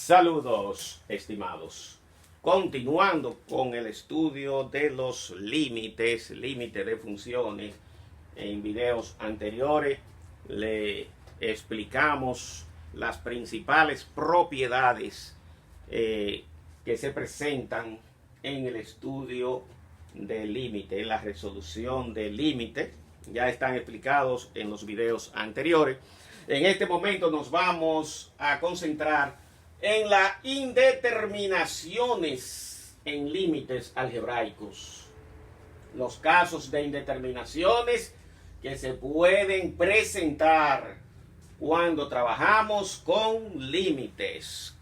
Saludos, estimados. Continuando con el estudio de los límites de funciones, en videos anteriores le explicamos las principales propiedades que se presentan en el estudio del límite, en la resolución del límite. Ya están explicados en los videos anteriores. En este momento nos vamos a concentrar en las indeterminaciones en límites algebraicos. Los casos de indeterminaciones que se pueden presentar cuando trabajamos con límites.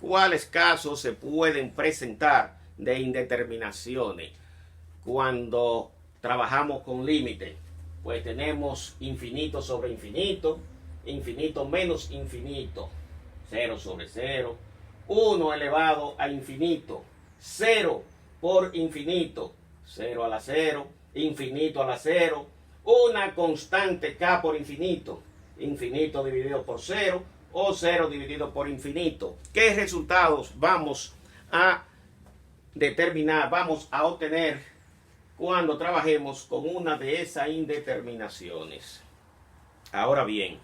¿Cuáles casos se pueden presentar de indeterminaciones cuando trabajamos con límites? Pues tenemos infinito sobre infinito, infinito menos infinito, 0 sobre 0, 1 elevado a infinito, 0 por infinito, 0 a la 0, infinito a la 0, una constante k por infinito, infinito dividido por 0 o 0 dividido por infinito. ¿Qué resultados vamos a determinar, vamos a obtener cuando trabajemos con una de esas indeterminaciones? Ahora bien,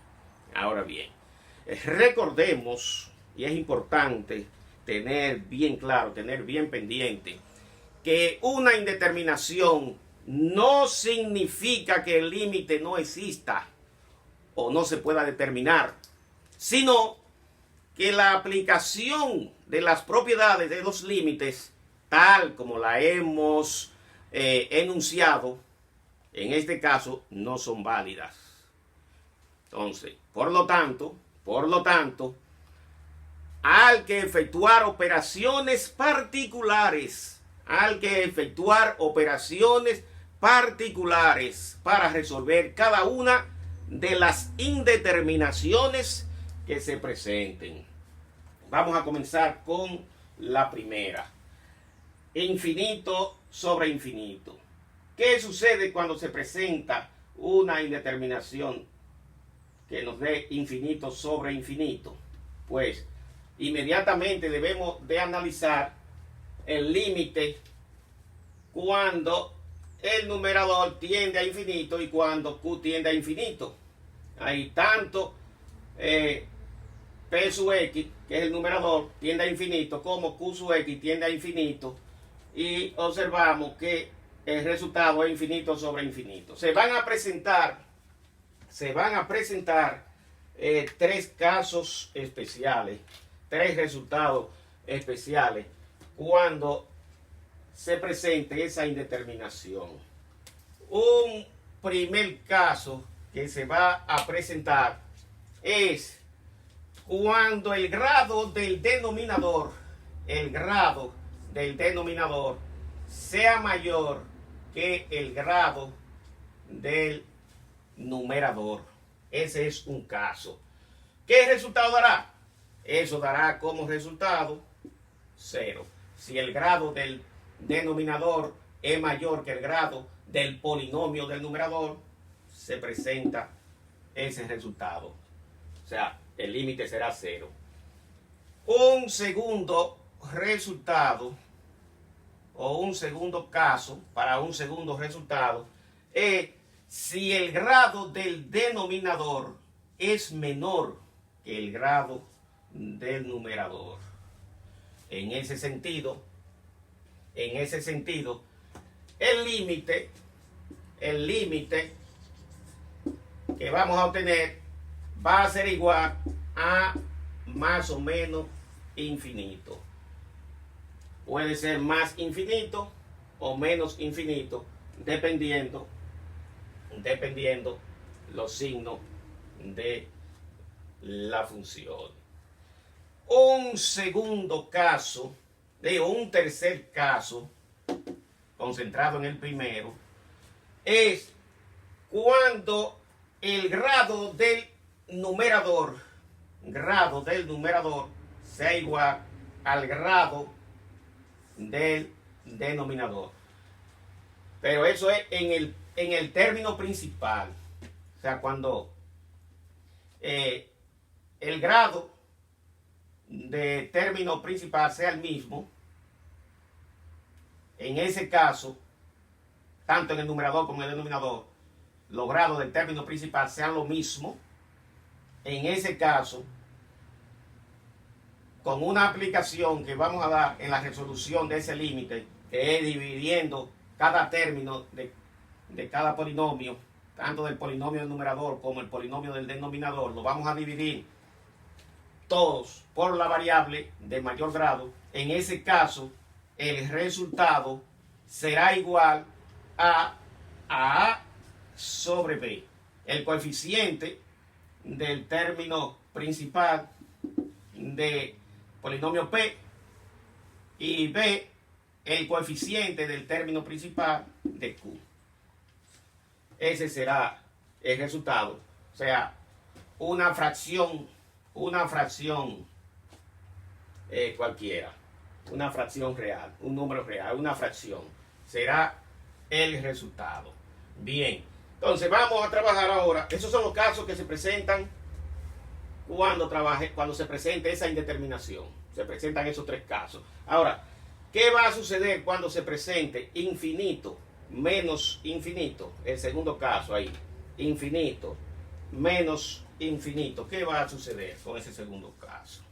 recordemos, y es importante tener bien claro, tener bien pendiente, que una indeterminación no significa que el límite no exista o no se pueda determinar, sino que la aplicación de las propiedades de los límites, tal como la hemos enunciado, en este caso no son válidas. Entonces, por lo tanto, al que efectuar operaciones particulares, para resolver cada una de las indeterminaciones que se presenten. Vamos a comenzar con la primera. Infinito sobre infinito. ¿Qué sucede cuando se presenta una indeterminación que nos dé infinito sobre infinito? Pues inmediatamente debemos de analizar el límite cuando el numerador tiende a infinito y cuando q tiende a infinito. Hay tanto p sub x, que es el numerador, tiende a infinito, como q sub x tiende a infinito, y observamos que el resultado es infinito sobre infinito. Se van a presentar tres casos especiales, tres resultados especiales cuando se presente esa indeterminación. Un primer caso que se va a presentar es cuando el grado del denominador sea mayor que el grado del numerador. Ese es un caso. ¿Qué resultado dará? Eso dará como resultado 0. Si el grado del denominador es mayor que el grado del polinomio del numerador, se presenta ese resultado. O sea, el límite será 0. Un segundo resultado o un segundo caso para un segundo resultado es si el grado del denominador es menor que el grado del numerador. En ese sentido, el límite que vamos a obtener va a ser igual a más o menos infinito. Puede ser más infinito o menos infinito, dependiendo los signos de la función. Un tercer caso, concentrado en el primero, es cuando el grado del numerador sea igual al grado del denominador. Pero eso es en el término principal. O sea, cuando el grado de término principal sea el mismo, en ese caso, tanto en el numerador como en el denominador, los grados del término principal sean lo mismo, en ese caso, con una aplicación que vamos a dar en la resolución de ese límite, que es dividiendo cada término de cada polinomio, tanto del polinomio del numerador como el polinomio del denominador, lo vamos a dividir todos por la variable de mayor grado. En ese caso, el resultado será igual a A sobre B. El coeficiente del término principal de polinomio P y B, el coeficiente del término principal de Q. Ese será el resultado. O sea, una fracción cualquiera, una fracción real, un número real, una fracción, será el resultado. Bien, entonces vamos a trabajar ahora. Esos son los casos que se presentan cuando se presente esa indeterminación. Se presentan esos tres casos. Ahora, ¿qué va a suceder cuando se presente infinito menos infinito? El segundo caso ahí, infinito menos infinito. ¿Qué va a suceder con ese segundo caso?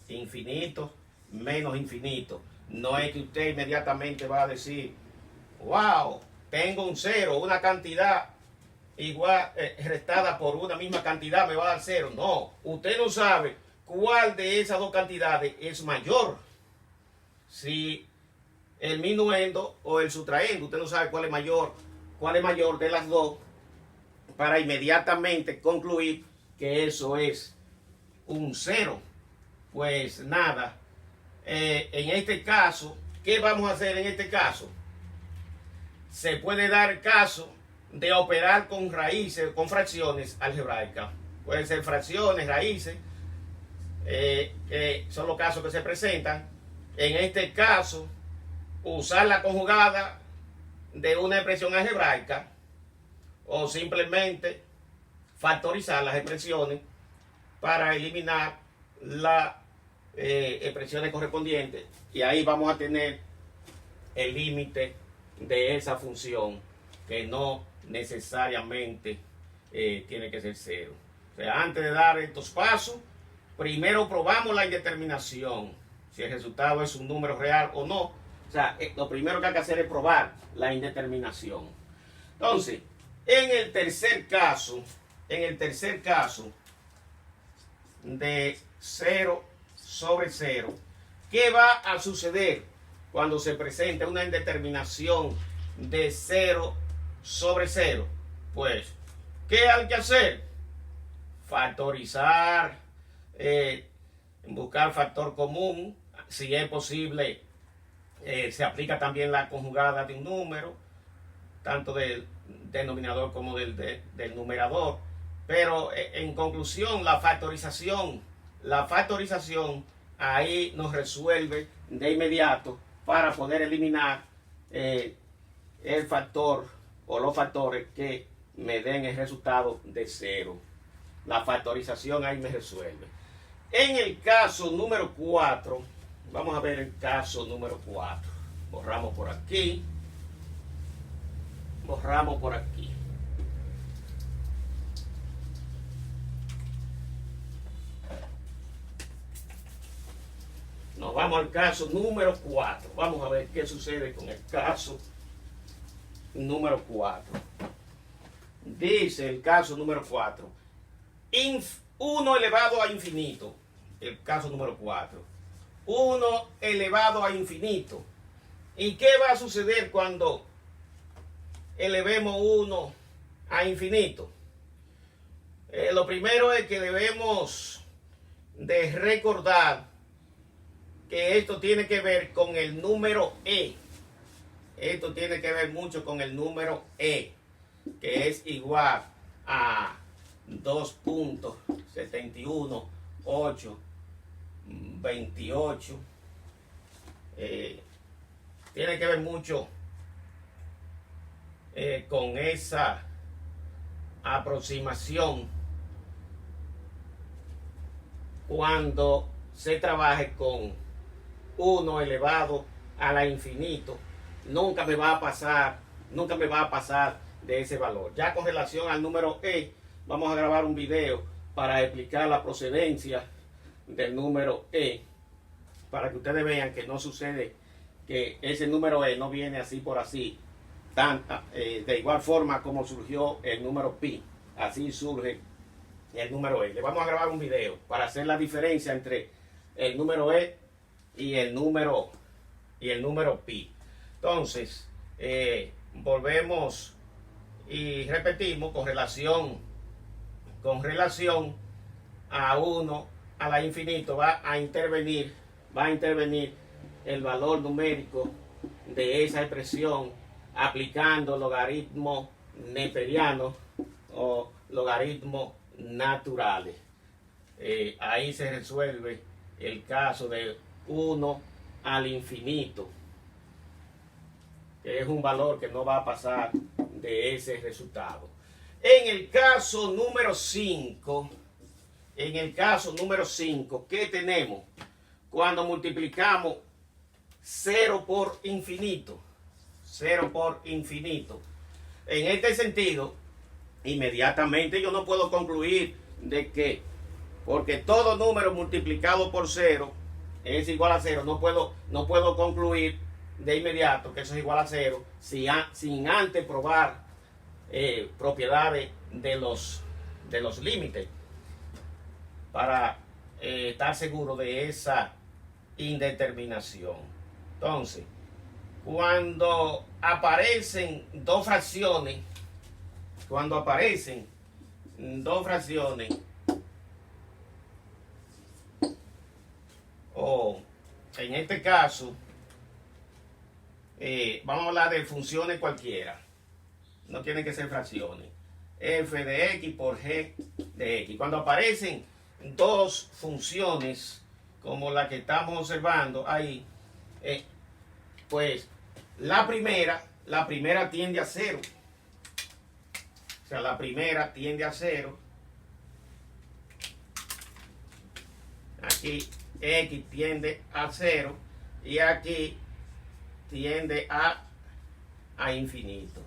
Infinito menos infinito. No es que usted inmediatamente va a decir, wow, tengo un cero, una cantidad igual restada por una misma cantidad me va a dar cero. No, usted no sabe cuál de esas dos cantidades es mayor. Si el minuendo o el sustraendo, usted no sabe cuál es mayor de las dos, para inmediatamente concluir que eso es un cero. Pues nada, en este caso, ¿qué vamos a hacer en este caso? Se puede dar el caso de operar con raíces, con fracciones algebraicas. Pueden ser fracciones, raíces, son los casos que se presentan. En este caso, usar la conjugada de una expresión algebraica o simplemente factorizar las expresiones para eliminar las expresiones correspondientes, y ahí vamos a tener el límite de esa función, que no necesariamente tiene que ser cero. O sea, antes de dar estos pasos, primero probamos la indeterminación, si el resultado es un número real o no. O sea, lo primero que hay que hacer es probar la indeterminación. Entonces, en el tercer caso de 0 sobre 0, ¿qué va a suceder cuando se presente una indeterminación de 0 sobre 0? Pues, ¿qué hay que hacer? Factorizar, buscar factor común. Si es posible, se aplica también la conjugada de un número, tanto del denominador como del numerador. Pero en conclusión, la factorización ahí nos resuelve de inmediato para poder eliminar el factor o los factores que me den el resultado de 0. La factorización ahí me resuelve. En el caso número 4, vamos a ver el caso número 4. Borramos por aquí. Borramos por aquí. Nos vamos al caso número 4. Vamos a ver qué sucede con el caso número 4. Dice el caso número 4. 1 elevado a infinito. El caso número 4. 1 elevado a infinito. ¿Y qué va a suceder cuando elevemos 1 a infinito? Lo primero es que debemos de recordar que esto tiene que ver con el número E. Esto tiene que ver mucho con el número E, que es igual a 2.71828. Tiene que ver mucho con esa aproximación cuando se trabaje con 1 elevado a la infinito, nunca me va a pasar de ese valor. Ya con relación al número e, vamos a grabar un video para explicar la procedencia del número e, para que ustedes vean que no sucede que ese número e no viene así por así, de igual forma como surgió el número pi, así surge el número e. Le vamos a grabar un video para hacer la diferencia entre el número e y el número pi. Entonces, volvemos y repetimos con relación a 1 a la infinito, va a intervenir el valor numérico de esa expresión aplicando logaritmo neperiano o logaritmos naturales. Ahí se resuelve el caso de 1 al infinito, que es un valor que no va a pasar de ese resultado. En el caso número 5, ¿qué tenemos? Cuando multiplicamos 0 por infinito. En este sentido, inmediatamente yo no puedo concluir de que, porque todo número multiplicado por 0 es igual a 0, no puedo concluir de inmediato que eso es igual a 0 sin antes probar propiedades de los límites para estar seguro de esa indeterminación. Entonces, cuando aparecen dos fracciones, o en este caso, vamos a hablar de funciones cualquiera, no tienen que ser fracciones, f de x por g de x. Cuando aparecen dos funciones como la que estamos observando ahí, pues la primera tiende a 0. O sea, la primera tiende a 0. Aquí x tiende a 0 y aquí tiende a infinito.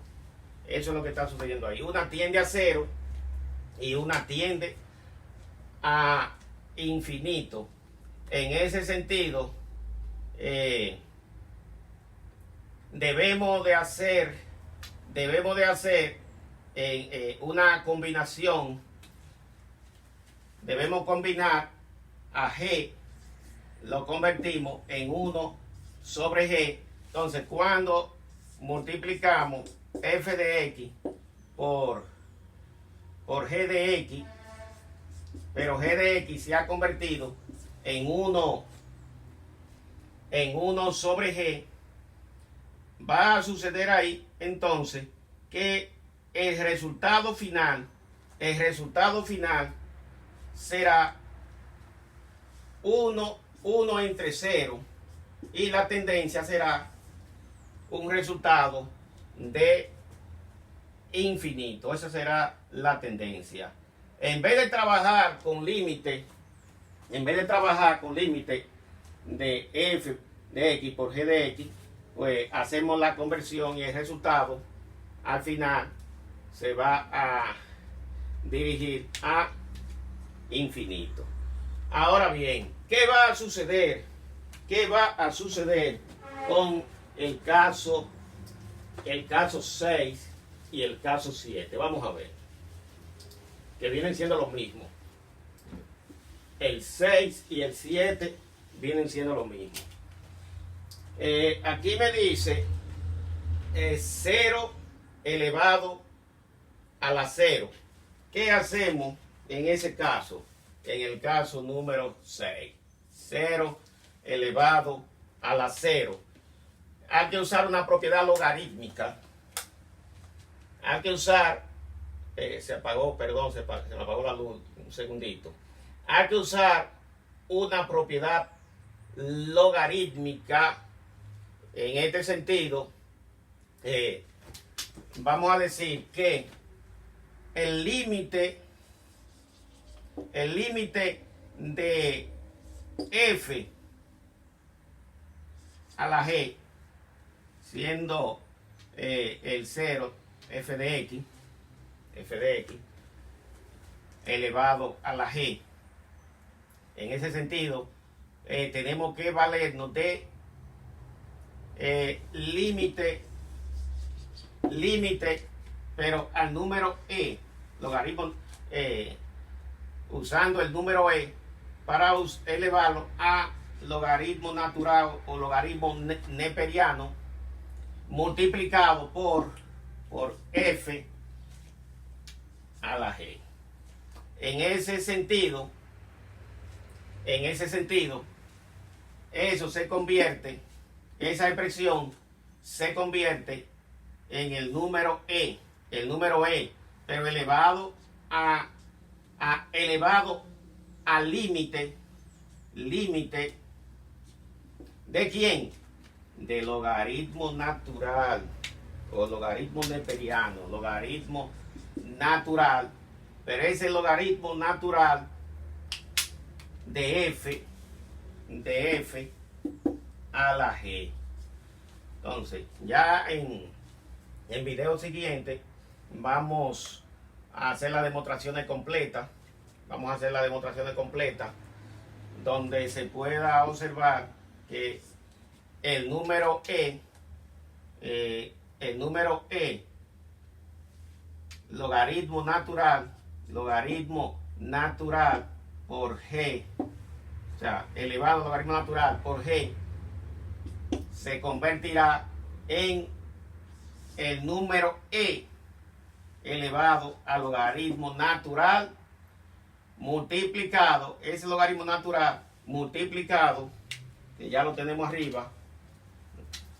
Eso es lo que está sucediendo ahí. Una tiende a 0 y una tiende a infinito. En ese sentido, debemos de hacer una combinación. Debemos combinar a g, lo convertimos en 1 sobre g. Entonces, cuando multiplicamos f de x por g de x, pero g de x se ha convertido en 1 sobre g, va a suceder ahí entonces que el resultado final será 1 entre 0 y la tendencia será un resultado de infinito. Esa será la tendencia. En vez de trabajar con límite, de f de x por g de x, pues hacemos la conversión y el resultado al final se va a dirigir a infinito. Ahora bien, ¿qué va a suceder? Con el caso 6 y el caso 7? Vamos a ver, que vienen siendo los mismos. El 6 y el 7 vienen siendo los mismos. Aquí me dice 0 elevado a la 0. ¿Qué hacemos en ese caso? En el caso número 6. 0 elevado a la 0. Hay que usar una propiedad logarítmica. Hay que usar... se me apagó la luz. Un segundito. Hay que usar una propiedad logarítmica. En este sentido, vamos a decir que el límite f a la g, siendo el 0 f de x elevado a la g. En ese sentido, tenemos que valernos de límite, pero al número e, logaritmo, usando el número e para elevarlo a logaritmo natural o logaritmo neperiano multiplicado por f a la g. En ese sentido, eso se convierte, esa expresión se convierte en el número e, pero elevado al límite, ¿de quién? De logaritmo natural o logaritmo neperiano, logaritmo natural, pero ese logaritmo natural de f a la g. Entonces, ya en video siguiente vamos a hacer las demostraciones completas. Donde se pueda observar que el número e, logaritmo natural por g, o sea, elevado logaritmo natural por g, se convertirá en el número e elevado al logaritmo natural multiplicado, ese logaritmo natural multiplicado, que ya lo tenemos arriba,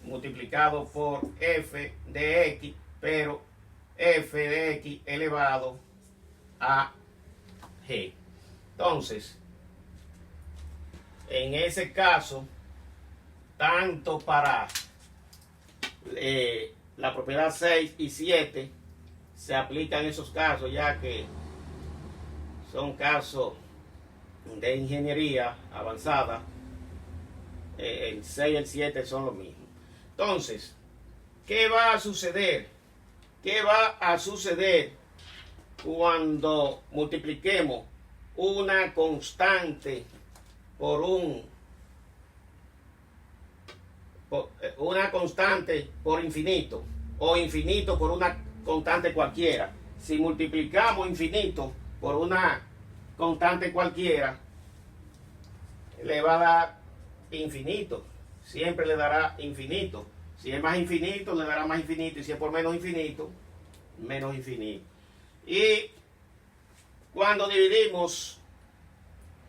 multiplicado por f de x, pero f de x elevado a g. Entonces, en ese caso, tanto para la propiedad 6 y 7 se aplican esos casos, ya que son casos de ingeniería avanzada. El 6 y el 7 son lo mismo. Entonces, ¿qué va a suceder? Cuando multipliquemos una constante por infinito, o infinito por una constante cualquiera? Si multiplicamos infinito por una constante cualquiera, le va a dar infinito, siempre le dará infinito. Si es más infinito, le dará más infinito, y si es por menos infinito, menos infinito. Y cuando dividimos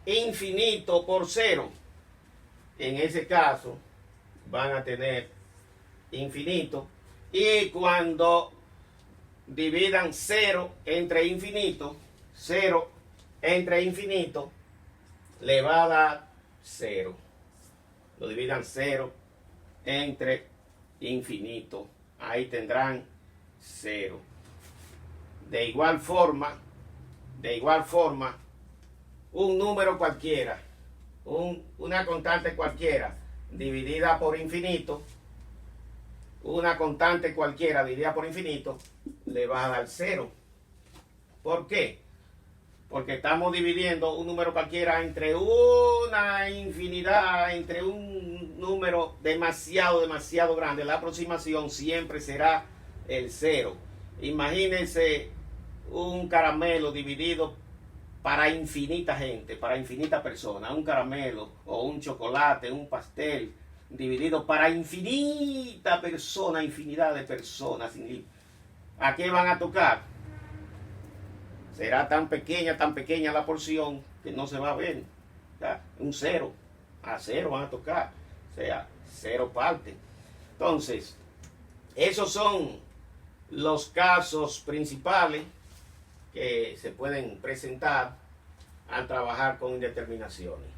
infinito por 0, en ese caso van a tener infinito. Y cuando dividan 0 entre infinito, le va a dar 0. Lo dividan 0 entre infinito, ahí tendrán 0. De igual forma, un número cualquiera, una constante cualquiera dividida por infinito, le va a dar 0. ¿Por qué? Porque estamos dividiendo un número cualquiera entre una infinidad, entre un número demasiado grande. La aproximación siempre será el 0. Imagínense un caramelo dividido para infinita gente, para infinitas personas. Un caramelo o un chocolate, un pastel dividido para infinidad de personas. ¿A qué van a tocar? Será tan pequeña la porción que no se va a ver. Un 0. A 0 van a tocar. O sea, 0 parte. Entonces, esos son los casos principales que se pueden presentar al trabajar con indeterminaciones.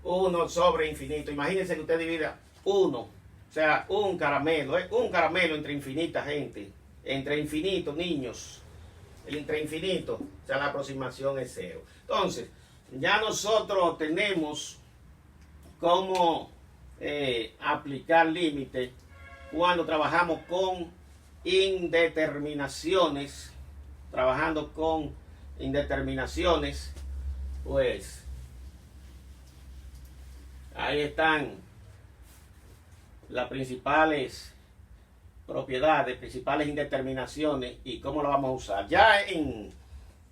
1 sobre infinito. Imagínense que usted divida 1, o sea, un caramelo entre infinita gente, entre infinitos niños, entre infinito, o sea, la aproximación es 0. Entonces, ya nosotros tenemos cómo aplicar límites cuando trabajamos con indeterminaciones. Trabajando con indeterminaciones, pues ahí están las principales propiedades, principales indeterminaciones y cómo lo vamos a usar. Ya en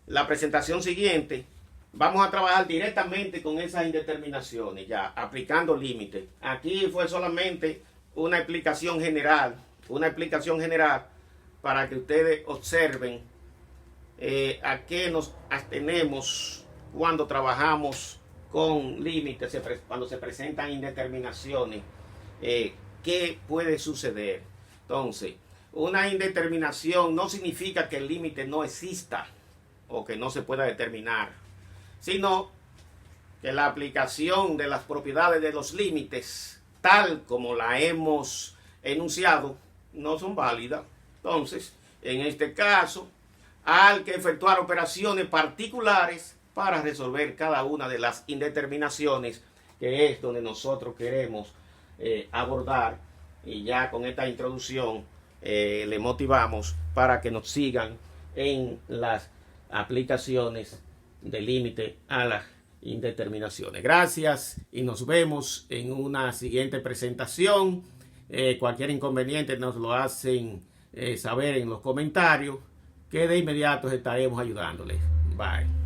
la presentación siguiente vamos a trabajar directamente con esas indeterminaciones, ya aplicando límites. Aquí fue solamente una explicación general para que ustedes observen a qué nos atenemos cuando trabajamos con límites, cuando se presentan indeterminaciones, qué puede suceder. Entonces, una indeterminación no significa que el límite no exista o que no se pueda determinar, sino que la aplicación de las propiedades de los límites, tal como la hemos enunciado, no son válidas. Entonces, en este caso, hay que efectuar operaciones particulares para resolver cada una de las indeterminaciones, que es donde nosotros queremos abordar. Y ya con esta introducción le motivamos para que nos sigan en las aplicaciones de límite a las indeterminaciones. Gracias y nos vemos en una siguiente presentación. Cualquier inconveniente nos lo hacen saber en los comentarios, que de inmediato estaremos ayudándoles. Bye.